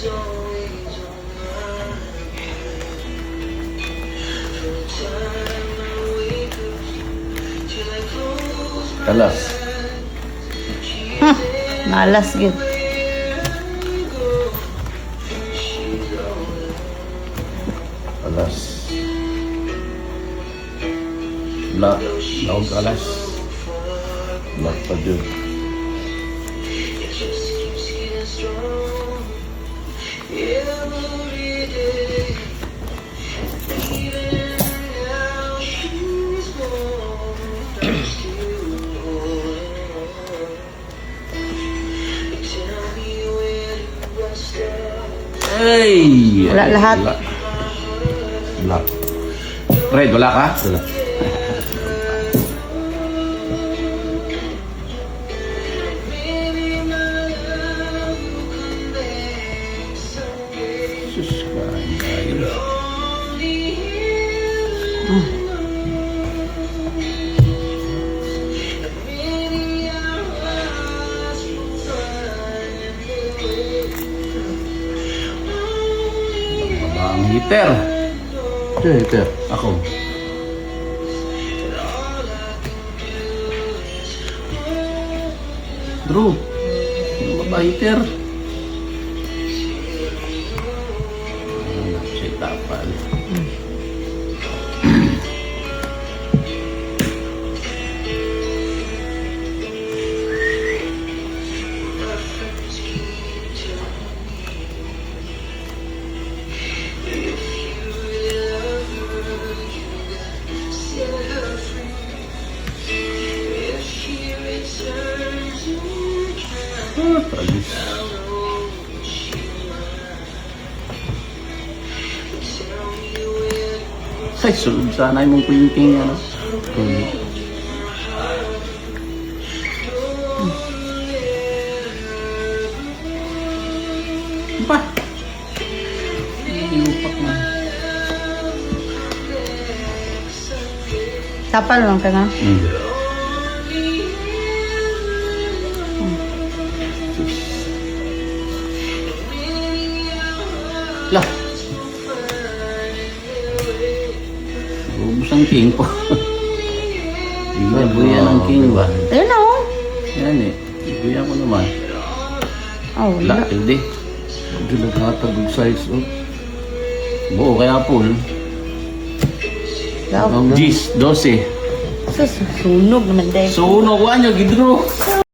Kalas. Malas gid. Kalas. Black. Laog kalas. Black pa dyan. Hey! Wala lahat. Black. Red, wala ka? Wala. Sus, kain. Ang heater. Ito heater. Ako. Drew. Ano ba heater? Siya tapal. Tragis. Ay, sulog sana yung mong printing ano. Apa? Iupak na. Tapal lang ka nga. Lah. Ubus ang king po. Buyan ang king ba? Ayun na oh. Yan eh. Buyan ko naman. Oh, wala. Wala, hindi. Hindi naghatag ng size. Oh. Buo kaya pool. Wow. Ang G's, 12. Sunog naman dahil. So, nakuha niya, gidro.